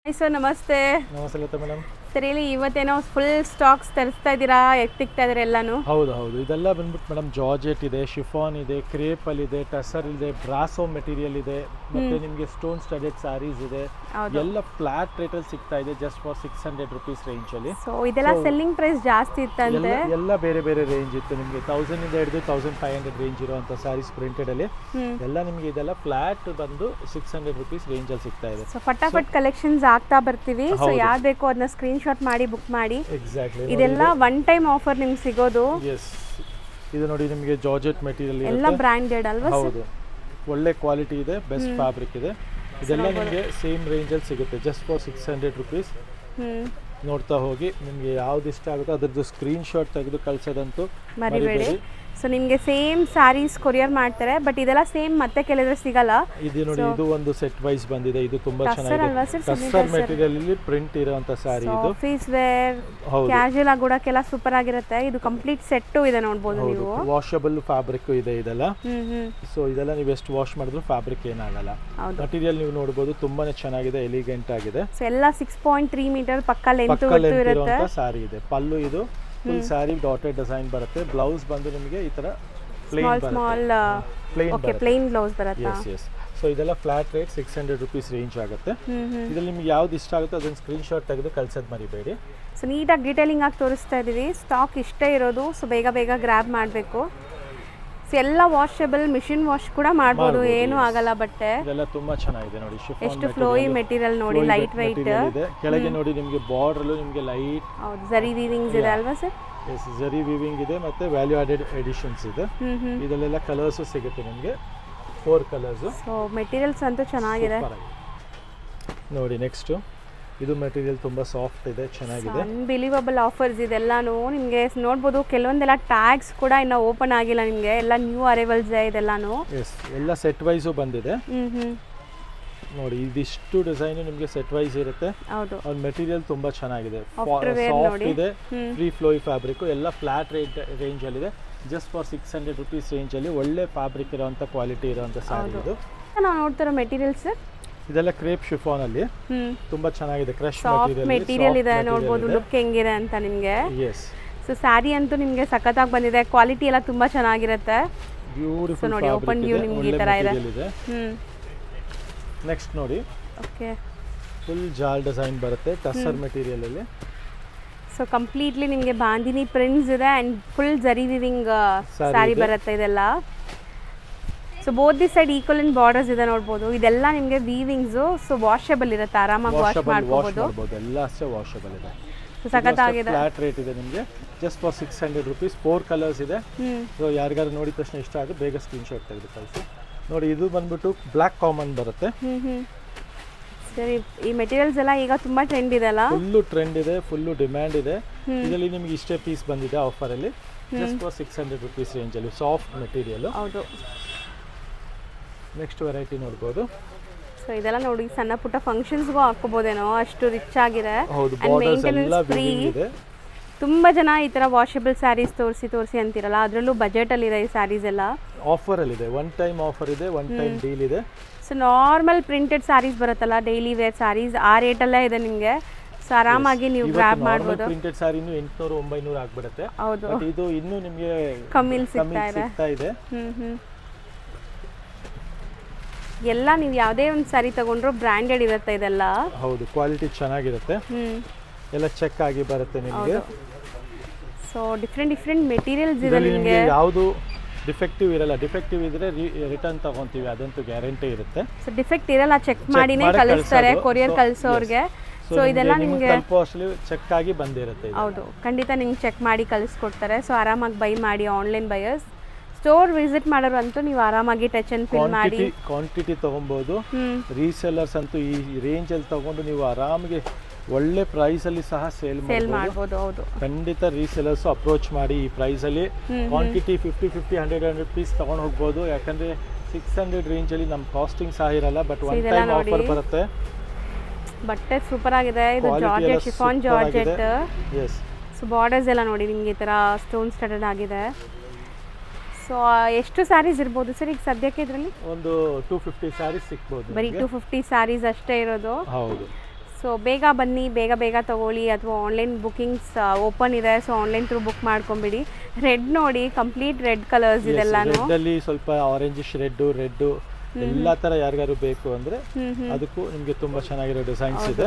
Hi sir, ನಮಸ್ತೆ. ನಮಸ್ತೆ Lata madam. Sir ಹೇಳಿ, ಇವತ್ತೇನೋ ಫುಲ್ ಸ್ಟಾಕ್ಸ್ ತರಿಸ್ತಾ ಇದ್ದೀರಾ, ಎತ್ತಿಕ್ತಾ ಇದ್ದೀರಾ ಎಲ್ಲಾನು? ಹೌದು ಇದೆಲ್ಲ ಬಂದ್ಬಿಟ್ಟು ಮೇಡಮ್ ಜಾರ್ಜೆಟ್ ಇದೆ, ಶಿಫಾನ್ ಇದೆ, ಕ್ರೇಪಲ್ ಇದೆ, ಟಸರ್ ಇದೆ, ಬ್ರಾಸೋ ಮೆಟೀರಿಯಲ್ ಇದೆ, ಮತ್ತೆ ನಿಮಗೆ ಸ್ಟೋನ್ ಸ್ಟಡೆಡ್ ಸ್ಯಾರೀಸ್ ಇದೆ. ಎಲ್ಲ ಫ್ಲಾಟ್ ರೇಟ್ ಅಲ್ಲಿ ಸಿಗ್ತಾ ಇದೆ, ಜಸ್ಟ್ ಫಾರ್ 600 rupees ರೇಂಜ್ ಅಲ್ಲಿ. ಸೊ ಇದೆಲ್ಲ ಸೆಲ್ಲಿಂಗ್ ಪ್ರೈಸ್ ಜಾಸ್ತಿ ಇತ್ತಂತೆ. ಎಲ್ಲ ಬೇರೆ ಬೇರೆ ರೇಂಜ್ ಇತ್ತು. ನಿಮಗೆ 1000 ಇಂದ ಹಿಡಿದು 1500 ರೇಂಜ್ ಇರುವಂತ ಸ್ಯಾರೀಸ್ ಪ್ರಿಂಟೆಡ್ ಅಲ್ಲಿ ಎಲ್ಲ ನಿಮಗೆ ಇದೆಲ್ಲ ಫ್ಲಾಟ್ ಬಂದು 600 rupees ರೇಂಜ್ ಅಲ್ಲಿ ಸಿಗ್ತಾ ಇದೆ. ಸೊ ಫಟಾಫಟ್ ಕಲೆಕ್ಷನ್ಸ್ ಆಗ್ತಾ ಬರ್ತೀವಿ. ಸೊ ಯಾವ್ದು ಬೇಕೋ ಅದನ್ನ ಸ್ಕ್ರೀನ್ ಶಾಟ್ ಮಾಡಿ ಬುಕ್ ಮಾಡಿ. ಎಕ್ಸಾಕ್ಟ್ಲಿ, ಇದೆಲ್ಲ ಒನ್ ಟೈಮ್ ಆಫರ್ ನಿಮ್ಗೆ ಸಿಗೋದು. ಎಸ್, ಇದು ನೋಡಿ ನಿಮಗೆ ಜಾರ್ಜೆಟ್ ಮೆಟೀರಿಯಲ್ ಎಲ್ಲ ಬ್ರಾಂಡೆಡ್ ಅಲ್ವಾ? ಹೌದು, ಒಳ್ಳೆ ಕ್ವಾಲಿಟಿ ಇದೆ, ಬೆಸ್ಟ್ ಫ್ಯಾಬ್ರಿಕ್ ಇದೆ. ಇದೆಲ್ಲ ನಿಮಗೆ ಸೇಮ್ ರೇಂಜಲ್ಲಿ ಸಿಗುತ್ತೆ, ಜಸ್ಟ್ ಫಾರ್ 600 rupees. ನೋಡ್ತಾ ಹೋಗಿ, ನಿಮಗೆ ಯಾವ್ದು ಇಷ್ಟ ಆಗುತ್ತೋ ಅದ್ರದ್ದು ಸ್ಕ್ರೀನ್ ಶಾಟ್ ತೆಗೆದು ಕಳ್ಸೋದಂತೂ ಮರಿಬೇಡಿ. ಸೊ ನಿಮಗೆ ಸೇಮ್ ಸ್ಯಾರೀಸ್ ಕೊರಿಯರ್ ಮಾಡ್ತಾರೆ, ಬಟ್ ಇದೆಲ್ಲ ಸೇಮ್ ಮತ್ತೆ ಕೆಲವರು ಸಿಗಲ್ಲ. ಇದು ನೋಡಿ, ಇದು ಒಂದು ಸೆಟ್ ವೈಸ್ ಬಂದಿದೆ, ಇದು ತುಂಬಾ ಚೆನ್ನಾಗಿದೆ. ಟಸ್ಸರ್ ಮೆಟೀರಿಯಲ್ ಅಲ್ಲಿ ಪ್ರಿಂಟ್ ಇರುವಂತ ಸ್ಯಾರಿ ಇದು. ಆಫೀಸ್ ವೇರ್, ಕ್ಯಾಶುಯಲ್ ಆಗಿ ಉಡೋಕೆಲ್ಲ ಸೂಪರ್ ಆಗಿರುತ್ತೆ. ಇದು ಕಂಪ್ಲೀಟ್ ಸೆಟ್ ಇದೆ, ನೋಡಬಹುದು ನೀವು. ವಾಷಬಲ್ ಫ್ಯಾಬ್ರಿಕ್ ಇದೆ ಇದೆಲ್ಲ. ಸೊ ಇದೆಲ್ಲ ನೀವು ಎಷ್ಟು ವಾಶ್ ಮಾಡಿದ್ರು ಫ್ಯಾಬ್ರಿಕ್ ಏನಾಗಲ್ಲ. ಮೆಟೀರಿಯಲ್ ನೀವು ನೋಡಬಹುದು, ತುಂಬಾನೇ ಚೆನ್ನಾಗಿದೆ, ಎಲಿಗೆಂಟ್ ಆಗಿದೆ. ಸೊ ಎಲ್ಲ 6.3 ಮೀಟರ್ ಪಕ್ಕ ಲೆಂತ್ ಇರುತ್ತೆ. ಸ್ಯಾರಿ ಇದೆ. ಪಲ್ಲು ಇದು ಫುಲ್ ಸ್ಯಾರಿ ಡಾಟೆಡ್ ಡಿಸೈನ್ ಬರುತ್ತೆ. ಬ್ಲೌಸ್ ಬಂದು ನಿಮಗೆ ಈ ತರ ಪ್ಲೇನ್ ಬ್ಲೌಸ್ ಬರುತ್ತೆ. ಎಸ್. ಸೊ ಇದೆಲ್ಲ ಫ್ಲಾಟ್ ರೇಟ್ 600 rupees ರೇಂಜ್ ಆಗುತ್ತೆ. ಇದರಲ್ಲಿ ನಿಮ್ಗೆ ಯಾವ್ದು ಇಷ್ಟ ಆಗುತ್ತೋ ಅದನ್ನ ಸ್ಕ್ರೀನ್ ಶಾಟ್ ತೆಗೆದು ಕಳ್ಸೋದು ಮರಿಬೇಡಿ. ಸೊ ನೀಟಾಗಿ ಡೀಟೇಲಿಂಗ್ ಆಗಿ ತೋರಿಸ್ತಾ ಇದೀವಿ. ಸ್ಟಾಕ್ ಇಷ್ಟೇ ಇರೋದು, ಸೊ ಬೇಗ ಗ್ರ್ಯಾಬ್ ಮಾಡಬೇಕು. ಎಲ್ಲ ವಾಷಬಲ್, ಮಿಷಿನ್ ವಾಶ್ ಕೂಡ ಮಾಡಬಹುದು, ಏನು ಆಗಲ್ಲ. ಬಟ್ಟೆ ಇದೆಲ್ಲ ತುಂಬಾ ಚೆನ್ನಾಗಿದೆ ನೋಡಿ. ಎಷ್ಟು ಫ್ಲೋಯಿ ಮೆಟೀರಿಯಲ್ ನೋಡಿ, ಲೈಟ್ ವೈಟ್ ಇದೆ. ಕೆಳಗೆ ನೋಡಿ ನಿಮಗೆ ಬಾರ್ಡರ್ ಅಲ್ಲೂ ನಿಮಗೆ ಲೈಟ್ ಜರಿ ವೀವಿಂಗ್ಸ್ ಇದೆ ಅಲ್ವಾ ಸರ್? ಎಸ್, ಜರಿ ವೀವಿಂಗ್ ಇದೆ, ಮತ್ತೆ ವ್ಯಾಲ್ಯೂ ಆಡೆಡ್ ಎಡಿಷನ್ಸ್ ಇದೆ. ಇದರಲ್ಲೆಲ್ಲ ಕಲರ್ಸ್ ಸಿಗುತ್ತೆ ನಿಮಗೆ, 4 ಕಲರ್ಸ್. ಸೊ ಮೆಟೀರಿಯಲ್ಸ್ ಅಂತೂ ಚೆನ್ನಾಗಿದೆ ನೋಡಿ. ನೆಕ್ಸ್ಟ್ ಇದು ಮೆಟೀರಿಯಲ್ ತುಂಬಾ ಸಾಫ್ಟ್ ಇದೆ, ಚೆನ್ನಾಗಿದೆ. ಅನ್ಬಿಲೀವಬಲ್ ಆಫರ್ಸ್ ಇದೆಲ್ಲಾನು ನಿಮಗೆ ನೋಡ್ಬೋದು. ಕೆಲವೊಂದೆಲ್ಲ ಟ್ಯಾಗ್ಸ್ ಕೂಡ ಇನ್ನ ಓಪನ್ ಆಗಿಲ್ಲ ನಿಮಗೆ, ಎಲ್ಲ ನ್ಯೂ ಅರೈವಲ್ಸ್ ಇದೆಲ್ಲಾನು. ಎಸ್, ಎಲ್ಲ ಸೆಟ್ ವೈಸ್ ಬಂದಿದೆ ನೋಡಿ. ಇದಿಷ್ಟು ಡಿಸೈನ್ ನಿಮಗೆ ಸೆಟ್ ವೈಸ್ ಇರುತ್ತೆ. ಹೌದು, ಅವ್ರ ಮೆಟೀರಿಯಲ್ ತುಂಬಾ ಚೆನ್ನಾಗಿದೆ, ಸಾಫ್ಟ್ ಇದೆ, ಫ್ರೀ ಫ್ಲೋಯಿ ಫ್ಯಾಬ್ರಿಕ್. ಎಲ್ಲ ಫ್ಲಾಟ್ ರೇಂಜ್ ಅಲ್ಲಿ ಇದೆ, ಜಸ್ಟ್ ಫಾರ್ 600 rupees ರೇಂಜ್ ಅಲ್ಲಿ ಒಳ್ಳೆ ಫ್ಯಾಬ್ರಿಕ್ ಇರುವಂತ ಕ್ವಾಲಿಟಿ ಇರುವಂತ ಸ್ಯಾರಿ ಇದು. ನಾವು ನೋಡ್ತಿರೋ ಮೆಟೀರಿಯಲ್ಸ್ ಇದೆಲ್ಲ ಕ್ರೇಪ್ ಶಿಫಾನ್ ಅಲ್ಲಿ ತುಂಬಾ ಚೆನ್ನಾಗಿದೆ, ಕ್ರಶ್ ಮೆಟೀರಿಯಲ್ ಇದೆ. ನೋಡಬಹುದು ಲುಕ್ ಹೆಂಗಿದೆ ಅಂತ ನಿಮಗೆ. ಎಸ್. ಸೊ ಸ್ಯಾರಿ ಅಂತೂ ನಿಮಗೆ ಸಖತ್ತಾಗಿ ಬಂದಿದೆ, ಕ್ವಾಲಿಟಿ ಎಲ್ಲ ತುಂಬಾ ಚೆನ್ನಾಗಿರುತ್ತೆ. ಬ್ಯೂಟಿಫುಲ್ ನೋಡಿ, ಓಪನ್ ವ್ಯೂ ನಿಮಗೆ ಈ ತರ ಇದೆ. ನೆಕ್ಸ್ಟ್ ನೋಡಿ, ಓಕೆ, ಫುಲ್ ಜಾಲ್ ಡಿಸೈನ್ ಬರುತ್ತೆ ಟಸ್ಸರ್ ಮೆಟೀರಿಯಲ್ ಅಲ್ಲಿ. ಸೊ ಕಂಪ್ಲೀಟ್ಲಿ ನಿಮಗೆ ಬಾಂದಿನಿ ಪ್ರಿಂಟ್ಸ್ ಇದೆ ಅಂಡ್ ಫುಲ್ ಜರಿ ವಿವಿಂಗ್ ಸ್ಯಾರಿ ಬರುತ್ತೆ ಇದೆಲ್ಲ. So both the side equal in borders ಇದೆ, ನೋಡಬಹುದು. ಇದೆಲ್ಲ ನಿಮಗೆ ವೀವಿಂಗ್ಸ್, ಸೊ ವಾಷಬಲ್ ಇರುತ್ತೆ, ಆರಾಮಾಗಿ ವಾಶ್ ಮಾಡಬಹುದು. ಎಲ್ಲ ಅಷ್ಟೇ ವಾಷಬಲ್ ಇದೆ. ಸೊ ಸಖತ್ತಾಗಿದೆ. ಫ್ಲಾಟ್ ರೇಟ್ ಇದೆ ನಿಮಗೆ, ಜಸ್ಟ್ ಫಾರ್ 600 rupees. 4 ಕಲರ್ಸ್ ಇದೆ. ಸೊ ಯಾರಿಗಾರು ನೋಡಿದ ತಕ್ಷಣ ಇಷ್ಟ ಆಗುತ್ತೆ, ಬೇಗ ಸ್ಕ್ರೀನ್ ಶಾಟ್ ತೆಗೆದು ಕಳಿಸಿ. ನೋಡಿ, ಇದು ಬಂದ್ಬಿಟ್ಟು ಬ್ಲ್ಯಾಕ್ ಕಾಮನ್ ಬರುತ್ತೆ. ಸರಿ, ಈ ಮೆಟೀರಿಯಲ್ಸ್ ಎಲ್ಲ ಈಗ ತುಂಬಾ ಟ್ರೆಂಡ್ ಇದೆ ಅಲ್ಲ? ಫುಲ್ಲು ಟ್ರೆಂಡ್ ಇದೆ, ಫುಲ್ಲು ಡಿಮ್ಯಾಂಡ್ ಇದೆ. ಇದರಲ್ಲಿ ನಿಮಗೆ ಇಷ್ಟೇ ಪೀಸ್ ಬಂದಿದೆ ಆಫರ್ ಅಲ್ಲಿ, ಜಸ್ಟ್ ಫಾರ್ 600 rupees ರೇಂಜ್ ಅಲ್ಲಿ, ಸಾಫ್ಟ್ ಮೆಟೀರಿಯಲ್. ಹೌದು. ನೆಕ್ಸ್ಟ್ ವೆರೈಟಿ ನೋಡಬಹುದು. ಸೊ ಇದೆಲ್ಲ ನೋಡಿ, ಸಣ್ಣ ಪುಟ್ಟ ಫಂಕ್ಷನ್ಸ್ಗೂ ಹಾಕೋಬಹುದೇನೋ, ಅಷ್ಟು ರಿಚ್ ಆಗಿದೆ. ಹೌದು, ಬಾರ್ಡರ್ಸ್ ಎಲ್ಲ ವಿವಿಂಗ್ ಇದೆ. ತುಂಬಾ ಜನ ಈ ತರ ವಾಷಬಲ್ ಸ್ಯಾರೀಸ್ ತೋರಿಸಿ ಅಂತಿರಲ್ಲ, ಅದರಲ್ಲೂ ಬಜೆಟ್ ಅಲ್ಲಿ ಇದೆ ಈ ಸ್ಯಾರೀಸ್ ಎಲ್ಲ. ಆಫರ್ ಅಲ್ಲಿ ಇದೆ, ಒನ್ ಟೈಮ್ ಆಫರ್ ಇದೆ, ಒನ್ ಟೈಮ್ ಡೀಲ್ ಇದೆ. ಸೊ ನಾರ್ಮಲ್ ಪ್ರಿಂಟೆಡ್ ಸ್ಯಾರೀಸ್ ಬರುತ್ತಲ್ಲ, ಡೈಲಿ ವೇರ್ ಸ್ಯಾರೀಸ್, ಆ ರೇಟ್ ಅಲ್ಲೇ ಇದೆ ನಿಮಗೆ. ಸೊ ಆರಾಮಾಗಿ ನೀವು ಗ್ರಾಬ್ ಮಾಡಬಹುದು. ಪ್ರಿಂಟೆಡ್ ಸ್ಯಾರಿನೂ 800-900 ಆಗ್ಬಿಡುತ್ತೆ. ಹೌದು, ಬಟ್ ಇದು ಇನ್ನೂ ನಿಮಗೆ ಕಮ್ಮಿಲಿ ಸಿಗ್ತಾ ಇದೆ. ಎಲ್ಲ ನೀವು ಯಾವುದೇ ಒಂದು ಸ್ಯಾರಿ ತಗೊಂಡ್ರು ಬ್ರಾಂಡೆಡ್ ಇರುತ್ತೆ ಇದೆಲ್ಲ. ಹೌದು, ಕ್ವಾಲಿಟಿ ಚೆನ್ನಾಗಿರುತ್ತೆ, ಎಲ್ಲ ಚೆಕ್ ಆಗಿ ಬರುತ್ತೆ ನಿಮಗೆ. ಸೊ ಡಿಫ್ರೆಂಟ್ ಮೆಟೀರಿಯಲ್ಸ್ ಇದೆ ನಿಮಗೆ, ಯಾವುದು ಡಿಫೆಕ್ಟಿವ್ ಇರಲ್ಲ. ಡಿಫೆಕ್ಟಿವ್ ಇದ್ರೆ ರಿಟರ್ನ್ ತಗೊಂತೀವಿ, ಅದಂತೂ ಗ್ಯಾರಂಟಿ ಇರುತ್ತೆ. ಸೊ ಡಿಫೆಕ್ಟ್ ಇರಲ್ಲ, ಚೆಕ್ ಮಾಡಿನೇ ಕಳಿಸ್ತಾರೆ ಕೊರಿಯರ್ ಕಳಿಸೋರ್ಗೆ. ಸೊ ಇದೆಲ್ಲ ನಿಮಗೆ ತಲುಪುವಷ್ಟರಲ್ಲಿ ಚೆಕ್ ಆಗಿ ಬಂದಿರುತ್ತೆ. ಹೌದು, ಖಂಡಿತ ನಿಮ್ಗೆ ಚೆಕ್ ಮಾಡಿ ಕಳಿಸ್ಕೊಡ್ತಾರೆ. ಸೊ ಆರಾಮಾಗಿ ಬೈ ಮಾಡಿ. ಆನ್ಲೈನ್ ಬಯರ್ಸ್ ಸ್ಟೋರ್ ವಿಸಿಟ್ ಮಾಡೋರು ಅಂತೂ ನೀವು ಆರಾಮಾಗಿ ಟಚ್ ಅಂಡ್ ಫೀಲ್ ಮಾಡಿ ಕ್ವಾಂಟಿಟಿ ತಗೊಬಹುದು. ರೀಸೆಲ್ಲರ್ಸ್ ಅಂತೂ ಈ ರೇಂಜ್ ಅಲ್ಲಿ ತಗೊಂಡು ನೀವು ಆರಾಮಾಗಿ ಒಳ್ಳೆ ಪ್ರೈಸ್ ಅಲ್ಲಿ ಸಹ ಸೇಲ್ ಮಾಡಬಹುದು. ಹೌದು, ಖಂಡಿತ ರೀಸೆಲ್ಲರ್ಸ್ ಅಪ್ರೋಚ್ ಮಾಡಿ. ಈ ಪ್ರೈಸ್ ಅಲ್ಲಿ ಕ್ವಾಂಟಿಟಿ 50-100 ಪೀಸ್ ತಗೊಂಡು ಹೋಗ್ಬೋದು. ಯಾಕಂದ್ರೆ 600 ರೇಂಜ್ ಅಲ್ಲಿ ನಮ್ಮ ಕಾಸ್ಟಿಂಗ್ ಸಹ ಇರಲ್ಲ, ಬಟ್ ಒನ್ ಟೈಮ್ ಆಫರ್ ಬರುತ್ತೆ. ಬಟ್ಟೆ ಸೂಪರ್ ಆಗಿದೆ. ಇದು georgette, chiffon georgette. Yes. So borders ಎಲ್ಲ ನೋಡಿ ನಿಮಗೆ ಈ ತರ ಸ್ಟೋನ್ ಸ್ಟಡೆಡ್ ಆಗಿದೆ. ಸೊ ಎಷ್ಟು ಸ್ಯಾರೀಸ್ ಇರ್ಬೋದು ಸರ್ ಈಗ ಸದ್ಯಕ್ಕೆ ಇದರಲ್ಲಿ? ಒಂದು 250 ಸ್ಯಾರೀಸ್ ಸಿಗ್ಬೋದು. ಬರೀ 250 ಸ್ಯಾರೀಸ್ ಅಷ್ಟೇ ಇರೋದು. ಹೌದು. ಸೊ ಬೇಗ ಬನ್ನಿ, ಬೇಗ ಬೇಗ ತೊಗೊಳ್ಳಿ. ಅಥವಾ ಆನ್ಲೈನ್ ಬುಕ್ಕಿಂಗ್ಸ್ ಓಪನ್ ಇದೆ, ಸೊ ಆನ್ಲೈನ್ ಥ್ರೂ ಬುಕ್ ಮಾಡ್ಕೊಂಬಿಡಿ. ರೆಡ್ ನೋಡಿ, ಕಂಪ್ಲೀಟ್ ರೆಡ್ ಕಲರ್ಸ್ ಇದೆಲ್ಲಾನು. ರೆಡ್ಡಲ್ಲಿ ಸ್ವಲ್ಪ ಆರೆಂಜಿಶ್ ರೆಡ್ ಎಲ್ಲ ಥರ ಯಾರಿಗಾರು ಬೇಕು ಅಂದರೆ ಅದಕ್ಕೂ ನಿಮಗೆ ತುಂಬ ಚೆನ್ನಾಗಿರೋ ಡಿಸೈನ್ಸ್ ಇದೆ.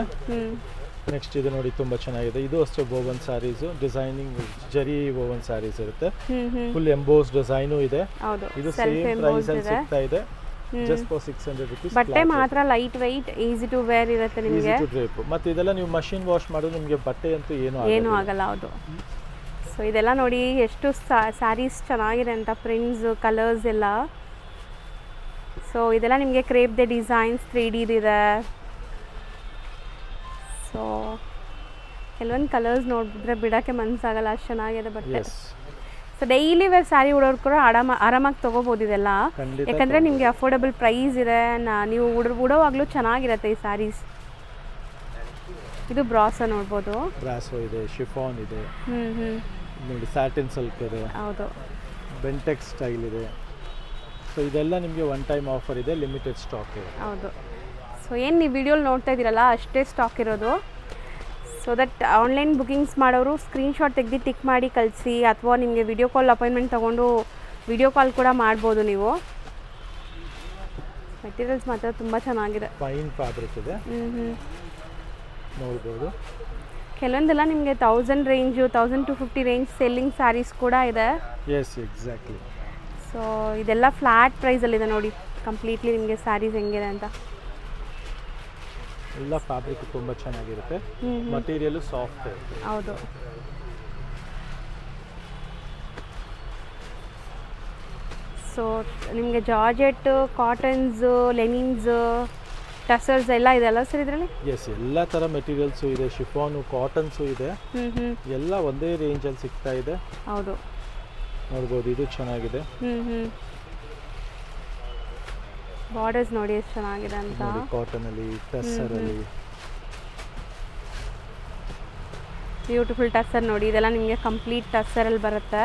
ನೆಕ್ಸ್ಟ್ ಇದು ನೋಡಿ ತುಂಬ ಚೆನ್ನಾಗಿದೆ. ಇದು ಅಷ್ಟೇ ವೋವನ್ ಸ್ಯಾರೀಸು, ಡಿಸೈನಿಂಗ್ ಜರಿ ವೋವನ್ ಸ್ಯಾರೀಸ್ ಇರುತ್ತೆ. ಫುಲ್ ಎಂಬೋಸ್ ಡಿಸೈನು ಇದೆ. ಇದು ಸೇಮ್ ಪ್ರೈಸ್ ಅಲ್ಲಿ ಸಿಗ್ತಾ ಇದೆ, ಜಸ್ಟ್ ಫಾರ್ 600 rupees. ಬಟ್ಟೆ ಮಾತ್ರ light white, easy to wear ಇರುತ್ತೆ ನಿಮಗೆ. Easy to drape. ಮತ್ತೆ ಇದೆಲ್ಲ ನೀವು ಮಷಿನ್ ವಾಶ್ ಮಾಡೋದು ನಿಮಗೆ ಬಟ್ಟೆ ಅಂತೂ ಏನೂ ಆಗಲ್ಲ. ಹೌದು. ಸೊ ಇದೆಲ್ಲ ನೋಡಿ ಎಷ್ಟು ಸ್ಯಾರೀಸ್ ಚೆನ್ನಾಗಿದೆ ಅಂತ, ಪ್ರಿಂಟ್ಸ್ ಕಲರ್ಸ್ ಎಲ್ಲ. ಸೊ ಇದೆಲ್ಲ ನಿಮಗೆ ಕ್ರೇಪ್ದೆ ಡಿಸೈನ್ಸ್ 3D ಇದೆ. ಸೊ ಕೆಲವೊಂದು ಕಲರ್ಸ್ ನೋಡಿದ್ರೆ ಬಿಡೋಕ್ಕೆ ಮನಸ್ಸಾಗಲ್ಲ, ಅಷ್ಟು ಚೆನ್ನಾಗಿದೆ ಬಟ್ಟೆ. ಸೊ ಡೈಲಿ ವೇರ್ ಸ್ಯಾರಿ ಉಡೋರು ಕೂಡ ಆರಾಮಾಗಿ ತೊಗೋಬೋದು ಇದೆಲ್ಲ, ಯಾಕಂದರೆ ನಿಮಗೆ ಅಫೋರ್ಡಬಲ್ ಪ್ರೈಸ್ ಇದೆ. ನೀವು ಉಡೋವಾಗಲೂ ಚೆನ್ನಾಗಿರುತ್ತೆ ಈ ಸ್ಯಾರೀಸ್. ಇದು ಬ್ರಾಸೋ ನೋಡ್ಬೋದು. ಬ್ರಾಸೋ ಇದೆ, ಶಿಫಾನ್ ಇದೆ, ನೋಡಿ ಸ್ಯಾಟಿನ್ ಸಿಲ್ಕ್ ಇದೆ, ಹೌದು, ಬೆಂಟೆಕ್ಸ್ ಸ್ಟೈಲ್ ಇದೆ. ಸೊ ಇದೆಲ್ಲ ನಿಮಗೆ ಒನ್ ಟೈಮ್ ಆಫರ್ ಇದೆ, ಲಿಮಿಟೆಡ್ ಸ್ಟಾಕ್ ಇದೆ. ಹೌದು. ಸೊ ಏನು ನೀವು ವಿಡಿಯೋಲಿ ನೋಡ್ತಾ ಇದ್ದೀರಲ್ಲ ಅಷ್ಟೇ ಸ್ಟಾಕ್ ಇರೋದು. ಸೊ ದಟ್ ಆನ್ಲೈನ್ ಬುಕ್ಕಿಂಗ್ಸ್ ಮಾಡೋರು ಸ್ಕ್ರೀನ್ಶಾಟ್ ತೆಗೆದು ಟಿಕ್ ಮಾಡಿ ಕಳಿಸಿ, ಅಥವಾ ನಿಮಗೆ ವಿಡಿಯೋ ಕಾಲ್ ಅಪಾಯಿಂಟ್ಮೆಂಟ್ ತೊಗೊಂಡು ವಿಡಿಯೋ ಕಾಲ್ ಕೂಡ ಮಾಡ್ಬೋದು ನೀವು. ಮೆಟೀರಿಯಲ್ಸ್ ಮಾತ್ರ ತುಂಬ ಚೆನ್ನಾಗಿದೆ, ಫೈನ್ ಫ್ಯಾಬ್ರಿಕ್ ಇದೆ, ನೋಡ್ಬೋದು. ಕೆಲವೊಂದೆಲ್ಲ ನಿಮಗೆ 1000 ರೇಂಜು, 1250 ರೇಂಜ್ ಸೆಲ್ಲಿಂಗ್ ಸ್ಯಾರೀಸ್ ಕೂಡ ಇದೆ. Yes, exactly. ಸೊ ಇದೆಲ್ಲ ಫ್ಲ್ಯಾಟ್ ಪ್ರೈಸಲ್ಲಿದೆ ನೋಡಿ ಕಂಪ್ಲೀಟ್ಲಿ ನಿಮಗೆ ಸ್ಯಾರೀಸ್ ಹೆಂಗಿದೆ ಅಂತ. ಎಲ್ಲ ಫ್ಯಾಬ್ರಿಕ್ ತುಂಬ ಚೆನ್ನಾಗಿರುತ್ತೆ, ಮಟೀರಿಯಲ್ ಸಾಫ್ಟ್ ಇರುತ್ತೆ. ಹೌದು. ಸೊ ನಿಮಗೆ ಜಾರ್ಜೆಟ್, ಕಾಟನ್ಸು, ಲೆನಿನ್ಸ್, ಟಸರ್ಸ್ ಎಲ್ಲ ಇದೆಲ್ಲ ಸರ್ ಇದರಲ್ಲಿ? ಎಸ್, ಎಲ್ಲ ಥರ ಮೆಟೀರಿಯಲ್ಸು ಇದೆ, ಶಿಫಾನು, ಕಾಟನ್ಸು ಇದೆ, ಎಲ್ಲ ಒಂದೇ ರೇಂಜಲ್ಲಿ ಸಿಗ್ತಾ ಇದೆ. ಹೌದು, ನೋಡ್ಬೋದು. ಇದು ಚೆನ್ನಾಗಿದೆ. ಬಾರ್ಡರ್ಸ್ ನೋಡಿ ಎಷ್ಟು ಚೆನ್ನಾಗಿದೆ ಅಂತ. ಕಾಟನಲ್ಲಿ, ಟಸ್ಸರಲ್ಲಿ ಬ್ಯೂಟಿಫುಲ್ ಟಸ್ಸರ್ ನೋಡಿ. ಇದೆಲ್ಲ ನಿಮಗೆ ಕಂಪ್ಲೀಟ್ ಟಸ್ಸರಲ್ಲಿ ಬರುತ್ತೆ.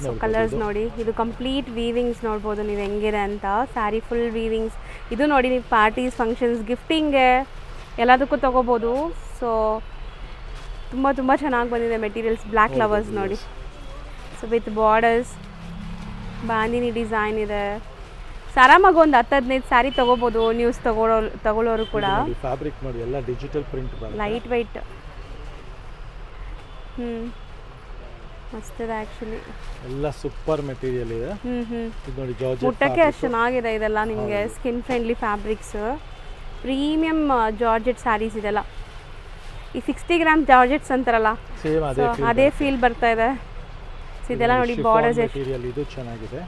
ಸೊ ಕಲರ್ಸ್ ನೋಡಿ, ಇದು ಕಂಪ್ಲೀಟ್ ವೀವಿಂಗ್ಸ್ ನೋಡ್ಬೋದು ನೀವು ಹೆಂಗಿದೆ ಅಂತ. Sari full weavings. ಇದು ನೋಡಿ ನೀವು ಪಾರ್ಟೀಸ್, ಫಂಕ್ಷನ್ಸ್, ಗಿಫ್ಟಿಂಗ್ಗೆ ಎಲ್ಲದಕ್ಕೂ ತೊಗೋಬೋದು. ಸೊ ತುಂಬ ತುಂಬ ಚೆನ್ನಾಗಿ ಬಂದಿದೆ ಮೆಟೀರಿಯಲ್ಸ್. ಬ್ಲ್ಯಾಕ್ ಫ್ಲವರ್ಸ್ ನೋಡಿ. So with borders, bandhani design ಇದೆ. ಸೊ ಆರಾಮಾಗಿ ಒಂದು 10-15 ಸ್ಯಾರಿ ತೊಗೋಬೋದು ನ್ಯೂಸ್ ತಗೊಳ್ಳೋರು ಕೂಡ. ಫ್ಯಾಬ್ರಿಕ್ ನೋಡಿ, ಎಲ್ಲ ಡಿಜಿಟಲ್ ಪ್ರಿಂಟ್, ಲೈಟ್ ವೈಟ್. ಮಸ್ತಿದೆ ಆ್ಯಕ್ಚುಲಿ, ಎಲ್ಲ ಸೂಪರ್ ಮೆಟೀರಿಯಲ್ ಇದೆ. ಇದು ನೋಡಿ ಜಾರ್ಜೆಟ್, ಮುಟ್ಟಕ್ಕೆ ಅಷ್ಟು ಚೆನ್ನಾಗಿದೆ. ಇದೆಲ್ಲ ನಿಮಗೆ skin friendly fabrics, premium georgette saris ಇದೆಲ್ಲ. ಈ 60 ಗ್ರಾಮ್ ಜಾರ್ಜೆಟ್ಸ್ ಅಂತಾರಲ್ಲ, ಅದೇ ಫೀಲ್ ಬರ್ತಾ ಇದೆ. ಇದೆಲ್ಲ ನೋಡಿ ಬಾರ್ಡರ್ಸ್ ಮೆಟೀರಿಯಲ್, ಇದು ಚೆನ್ನಾಗಿದೆ.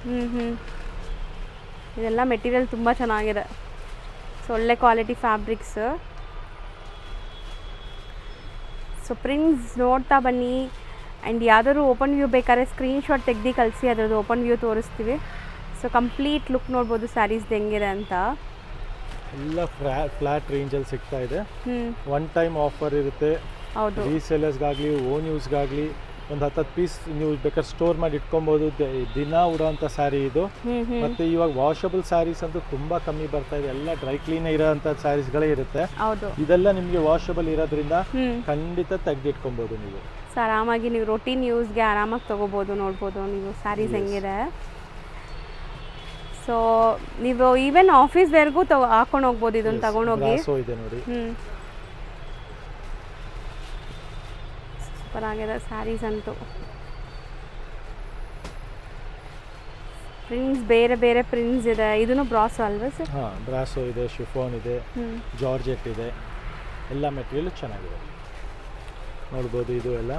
ಇದೆಲ್ಲ ಮೆಟೀರಿಯಲ್ ತುಂಬ ಚೆನ್ನಾಗಿದೆ. ಸೊ ಒಳ್ಳೆ ಕ್ವಾಲಿಟಿ ಫ್ಯಾಬ್ರಿಕ್ಸ್. ಸೊ ಪ್ರಿಂಟ್ಸ್ ನೋಡ್ತಾ ಬನ್ನಿ. ಆ್ಯಂಡ್ ಯಾವ್ದಾದ್ರು ಓಪನ್ ವ್ಯೂ ಬೇಕಾದ್ರೆ ಸ್ಕ್ರೀನ್ಶಾಟ್ ತೆಗ್ದು ಕಳಿಸಿ, ಅದರದ್ದು ಓಪನ್ ವ್ಯೂ ತೋರಿಸ್ತೀವಿ. ಸೊ ಕಂಪ್ಲೀಟ್ ಲುಕ್ ನೋಡ್ಬೋದು ಸ್ಯಾರೀಸ್ ಹೆಂಗಿದೆ ಅಂತ. ಎಲ್ಲ ಫ್ಲಾಟ್ ರೇಂಜಲ್ಲಿ ಸಿಗ್ತಾ ಇದೆ. ಒನ್ ಟೈಮ್ ಆಫರ್ ಇರುತ್ತೆ. ಹೌದು, ರೀಸೇಲರ್ಸ್ಗಾಗಲಿ ಓನ್ ಯೂಸ್ಗಾಗಲಿ ಒಂದು 10 ಪೀಸ್ ನೀವು ಬೇಕಾದ್ರೆ ಸ್ಟೋರ್ ಮಾಡಿ ಇಟ್ಕೊಬೋದು. ದಿನ ಉಡೋಂಥ ಸ್ಯಾರಿ ಇದು. ಮತ್ತು ಇವಾಗ ವಾಷಬಲ್ ಸ್ಯಾರೀಸ್ ಅಂತೂ ತುಂಬ ಕಮ್ಮಿ ಬರ್ತಾ ಇದೆ. ಎಲ್ಲ ಡ್ರೈ ಕ್ಲೀನ್ ಇರೋಂಥ ಸ್ಯಾರೀಸ್ಗಳೇ ಇರುತ್ತೆ. ಇದೆಲ್ಲ ನಿಮಗೆ ವಾಷಬಲ್ ಇರೋದ್ರಿಂದ ಖಂಡಿತ ತೆಗೆದಿಟ್ಕೊಬೋದು ನೀವು. ಸೊ ಆರಾಮಾಗಿ ನೀವು ರೊಟೀನ್ ಯೂಸ್ಗೆ ಆರಾಮಾಗಿ ತೊಗೋಬೋದು. ನೋಡ್ಬೋದು ನೀವು ಸ್ಯಾರೀಸ್ ಹೆಂಗಿದೆ. ಸೊ ನೀವು ಈವನ್ ಆಫೀಸ್ ವೇರ್ಗೂ ಹಾಕೊಂಡು ಹೋಗ್ಬೋದು ಇದನ್ನು ತಗೊಂಡೋಗಿ. ಇದೆ ನೋಡಿ, ಸೂಪರ್ ಆಗಿದೆ ಸ್ಯಾರೀಸ್ ಅಂತೂ. ಪ್ರಿಂಟ್ಸ್ ಬೇರೆ ಬೇರೆ ಪ್ರಿಂಟ್ಸ್ ಇದೆ. ಇದನ್ನು ಬ್ರಾಸೋ ಅಲ್ವಾ ಸರ್? ಹಾಂ, ಬ್ರಾಸೋ ಇದೆ, ಶಿಫಾನ್ ಇದೆ, ಜಾರ್ಜೆಟ್ ಇದೆ, ಎಲ್ಲ ಮೆಟೀರಿಯಲ್ ಚೆನ್ನಾಗಿದೆ. ನೋಡ್ಬೋದು ಇದು ಎಲ್ಲ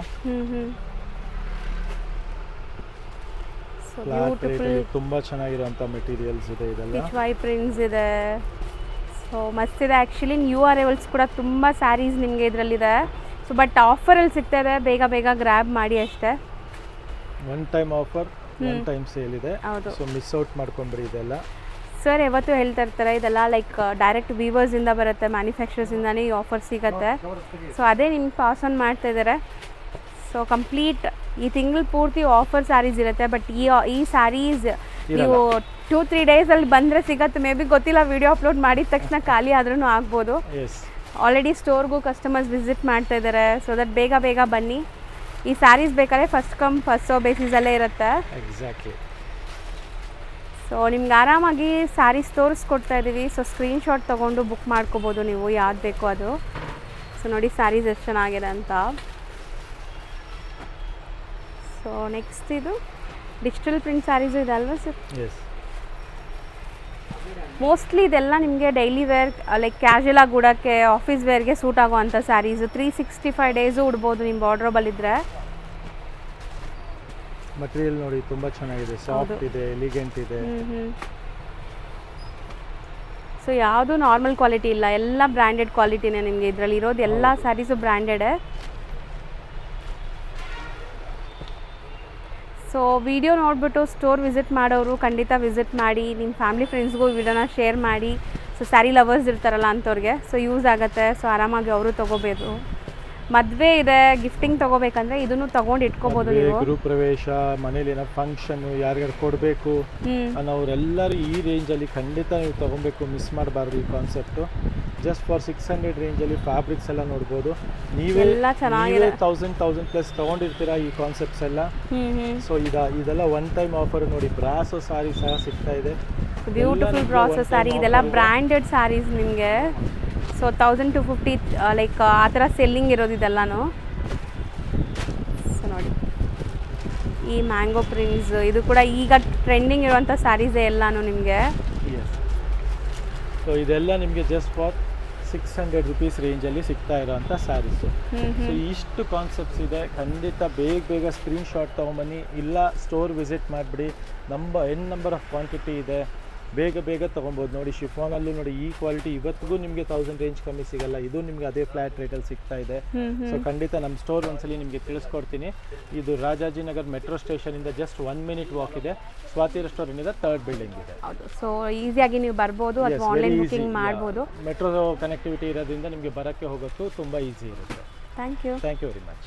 ತುಂಬ ಚೆನ್ನಾಗಿರೋಂಥ ಮೆಟೀರಿಯಲ್ಸ್ ಇದೆ. ಇದೆಲ್ಲ ಪಿಚ್ವೈ ಪ್ರಿಂಟ್ಸ್ ಇದೆ. ಸೊ ಮಸ್ತಿದೆ ಆ್ಯಕ್ಚುಲಿ. ನ್ಯೂ ಅರೈವಲ್ಸ್ ಕೂಡ ತುಂಬ ಸ್ಯಾರೀಸ್ ನಿಮಗೆ ಇದರಲ್ಲಿದೆ. ಸೊ ಬಟ್ ಆಫರಲ್ಲಿ ಸಿಗ್ತಾ ಇದೆ, ಬೇಗ ಬೇಗ ಗ್ರ್ಯಾಬ್ ಮಾಡಿ ಅಷ್ಟೇ. One time offer, one time sale ಇದೆ. ಸೊ ಮಿಸ್ ಔಟ್ ಮಾಡ್ಕೊಂಡ್ರಿ. ಇದೆಲ್ಲ ಸರ್ ಯಾವತ್ತೂ ಹೇಳ್ತಾ ಇರ್ತಾರೆ, ಇದೆಲ್ಲ ಲೈಕ್ ಡೈರೆಕ್ಟ್ ವೀವರ್ಸಿಂದ ಬರುತ್ತೆ, ಮ್ಯಾನುಫ್ಯಾಕ್ಚರರ್ಸಿಂದನೇ ಈ ಆಫರ್ ಸಿಗುತ್ತೆ. ಸೊ ಅದೇ ನಿಮ್ಗೆ ಪಾಸ್ ಆನ್ ಮಾಡ್ತಾ ಇದ್ದಾರೆ. ಸೊ ಕಂಪ್ಲೀಟ್ ಈ ತಿಂಗಳು ಪೂರ್ತಿ ಆಫರ್ ಸ್ಯಾರೀಸ್ ಇರುತ್ತೆ. ಬಟ್ ಈ ಸ್ಯಾರೀಸ್ ನೀವು 2-3 ಡೇಸಲ್ಲಿ ಬಂದರೆ ಸಿಗತ್ತೆ. ಮೇ ಬಿ ಗೊತ್ತಿಲ್ಲ, ವಿಡಿಯೋ ಅಪ್ಲೋಡ್ ಮಾಡಿದ ತಕ್ಷಣ ಖಾಲಿ ಆದ್ರೂ ಆಗ್ಬೋದು. ಎಸ್, ಆಲ್ರೆಡಿ ಸ್ಟೋರ್ಗೂ ಕಸ್ಟಮರ್ಸ್ ವಿಸಿಟ್ ಮಾಡ್ತಾ ಇದ್ದಾರೆ. ಸೊ ದಟ್ ಬೇಗ ಬೇಗ ಬನ್ನಿ. ಈ ಸ್ಯಾರೀಸ್ ಬೇಕಾದ್ರೆ ಫಸ್ಟ್ ಕಮ್ ಫಸ್ಟ್ ಸೋ ಬೇಸಿಸಲ್ಲೇ ಇರುತ್ತೆ. ಎಕ್ಸಾಕ್ಟ್ಲಿ. ಸೊ ನಿಮ್ಗೆ ಆರಾಮಾಗಿ ಸ್ಯಾರೀಸ್ ತೋರಿಸ್ಕೊಡ್ತಾ ಇದ್ದೀವಿ. ಸೊ ಸ್ಕ್ರೀನ್ಶಾಟ್ ತೊಗೊಂಡು ಬುಕ್ ಮಾಡ್ಕೋಬೋದು ನೀವು ಯಾವ್ದು ಬೇಕೋ ಅದು. ಸೊ ನೋಡಿ ಸ್ಯಾರೀಸ್ ಎಷ್ಟು ಚೆನ್ನಾಗಿದೆ ಅಂತ. ಸೊ ನೆಕ್ಸ್ಟ್ ಇದು ಡಿಜಿಟಲ್ ಪ್ರಿಂಟ್ ಸ್ಯಾರೀಸು ಇದೆ ಅಲ್ವಾ ಸರ್? ಎಸ್. ಮೋಸ್ಟ್ಲಿ ಇದೆಲ್ಲ ನಿಮಗೆ ಡೈಲಿ ವೇರ್ ಲೈಕ್ ಕ್ಯಾಶುಯಲ್ ಆಗಿ ಉಡೋಕ್ಕೆ, ಆಫೀಸ್ ವೇರ್ಗೆ ಸೂಟ್ ಆಗುವಂಥ ಸ್ಯಾರೀಸು. 365 ಡೇಸು ಉಡ್ಬೋದು ನಿಮ್ಮ ಬಾರ್ಡ್ರಬಲ್ ಇದ್ದರೆ. ಮಟೀರಿಯಲ್ ನೋಡಿ ತುಂಬ ಚೆನ್ನಾಗಿದೆ, ಸಾಫ್ಟ್ ಇದೆ, ಎಲಿಗೆಂಟ್ ಇದೆ. ಸೊ ಯಾವುದು ನಾರ್ಮಲ್ ಕ್ವಾಲಿಟಿ ಇಲ್ಲ, ಎಲ್ಲ ಬ್ರ್ಯಾಂಡೆಡ್ ಕ್ವಾಲಿಟಿನೇ ನಿಮಗೆ ಇದರಲ್ಲಿ ಇರೋದು. ಎಲ್ಲ ಸ್ಯಾರೀಸು ಬ್ರ್ಯಾಂಡೆಡೇ. ಸೊ ವಿಡಿಯೋ ನೋಡಿಬಿಟ್ಟು ಸ್ಟೋರ್ ವಿಸಿಟ್ ಮಾಡೋರು ಖಂಡಿತ ವಿಸಿಟ್ ಮಾಡಿ. ನಿಮ್ಮ ಫ್ಯಾಮಿಲಿ ಫ್ರೆಂಡ್ಸ್ಗೂ ವಿಡಿಯೋನ ಶೇರ್ ಮಾಡಿ. ಸೊ ಸ್ಯಾರಿ ಲವರ್ಸ್ ಇರ್ತಾರಲ್ಲ ಅಂಥವ್ರಿಗೆ ಸೊ ಯೂಸ್ ಆಗುತ್ತೆ. ಸೊ ಆರಾಮಾಗಿ ಅವರು ತೊಗೋಬೋದು. ಮದುವೆ ಇದೆ, ಗಿಫ್ಟಿಂಗ್ ತೊಗೋಬೇಕಂದ್ರೆ ಇದನ್ನು ತೊಗೊಂಡು ಇಟ್ಕೋಬೋದು ನೀವು. ಗೃಹ ಪ್ರವೇಶ, ಮನೇಲಿ ಏನೋ ಫಂಕ್ಷನ್, ಯಾರಿಗಾರು ಕೊಡಬೇಕು ಅನ್ನೋರೆಲ್ಲರೂ ಈ ರೇಂಜಲ್ಲಿ ಖಂಡಿತ ನೀವು ತೊಗೊಬೇಕು, ಮಿಸ್ ಮಾಡಬಾರ್ದು ಈ ಕಾನ್ಸೆಪ್ಟು. ಜಸ್ಟ್ ಫಾರ್ 600 ರೇಂಜಲ್ಲಿ ಫ್ಯಾಬ್ರಿಕ್ಸ್ ಎಲ್ಲ ನೋಡ್ಬೋದು. ನೀವೇ 1000 ಪ್ಲಸ್ ತೊಗೊಂಡಿರ್ತೀರಾ ಈ ಕಾನ್ಸೆಪ್ಟ್ಸ್ ಎಲ್ಲ. ಸೊ ಇದೆಲ್ಲ ಒನ್ ಟೈಮ್ ಆಫರ್ ನೋಡಿ. ಬ್ರಾಸೋ ಸಾರಿ ಸಹ ಸಿಗ್ತಾ ಇದೆ, ಬ್ಯೂಟಿಫುಲ್ ಬ್ರಾಸೋ ಸ್ಯಾರಿ. ಇದೆಲ್ಲ ಬ್ರ್ಯಾಂಡೆಡ್ ಸ್ಯಾರೀಸ್ ನಿಮಗೆ. ಸೊ 1250 ಲೈಕ್ ಆ ಥರ ಸೆಲ್ಲಿಂಗ್ ಇರೋದು ಇದೆಲ್ಲನೂ. ಸೊ ನೋಡಿ ಈ ಮ್ಯಾಂಗೋ ಪ್ರಿಂಟ್ಸ್, ಇದು ಕೂಡ ಈಗ ಟ್ರೆಂಡಿಂಗ್ ಇರುವಂಥ ಸ್ಯಾರೀಸೇ ಎಲ್ಲನೂ ನಿಮಗೆ. ಸೊ ಇದೆಲ್ಲ ನಿಮಗೆ ಜಸ್ಟ್ ಫಾರ್ 600 ರುಪೀಸ್ ರೇಂಜಲ್ಲಿ ಸಿಗ್ತಾ ಇರೋವಂಥ ಸ್ಯಾರೀಸು. ಸೊ ಇಷ್ಟು ಕಾನ್ಸೆಪ್ಟ್ಸ್ ಇದೆ. ಖಂಡಿತ ಬೇಗ ಸ್ಕ್ರೀನ್ಶಾಟ್ ತೊಗೊಂಬನ್ನಿ, ಇಲ್ಲ ಸ್ಟೋರ್ ವಿಸಿಟ್ ಮಾಡಿಬಿಡಿ. ನಂಬರ್ ಆಫ್ ಕ್ವಾಂಟಿಟಿ ಇದೆ, ಬೇಗ ತೊಗೊಬೋದು. ನೋಡಿ ಶಿಫಾನಲ್ಲಿ ನೋಡಿ ಈ ಕ್ವಾಲಿಟಿ ಇವತ್ತಿಗೂ ನಿಮಗೆ 1000 ರೇಂಜ್ ಕಮ್ಮಿ ಸಿಗಲ್ಲ. ಇದು ನಿಮಗೆ ಅದೇ ಫ್ಲಾಟ್ ರೇಟಲ್ಲಿ ಸಿಗ್ತಾ ಇದೆ. ಸೊ ಖಂಡಿತ ನಮ್ಮ ಸ್ಟೋರ್ ಒಂದ್ಸಲಿ ನಿಮಗೆ ತಿಳಿಸ್ಕೊಡ್ತೀನಿ. ಇದು ರಾಜಾಜಿನಗರ್ ಮೆಟ್ರೋ ಸ್ಟೇಷನಿಂದ ಜಸ್ಟ್ 1 ಮಿನಿಟ್ ವಾಕ್ ಇದೆ. ಸ್ವಾತಿ ರೆಸ್ಟೋರೆಂಟ್ 3rd ಬಿಲ್ಡಿಂಗ್ ಇದೆ. ಹೌದು. ಸೊ ಈಸಿಯಾಗಿ ನೀವು ಬರ್ಬೋದು ಅಥವಾ ಆನ್ಲೈನ್ ಬುಕಿಂಗ್ ಮಾಡ್ಬೋದು. ಮೆಟ್ರೋ ಕನೆಕ್ಟಿವಿಟಿ ಇರೋದ್ರಿಂದ ನಿಮಗೆ ಬರೋಕ್ಕೆ ಹೋಗೋಕ್ಕೂ ತುಂಬ ಈಸಿ ಇರುತ್ತೆ. Thank you very much.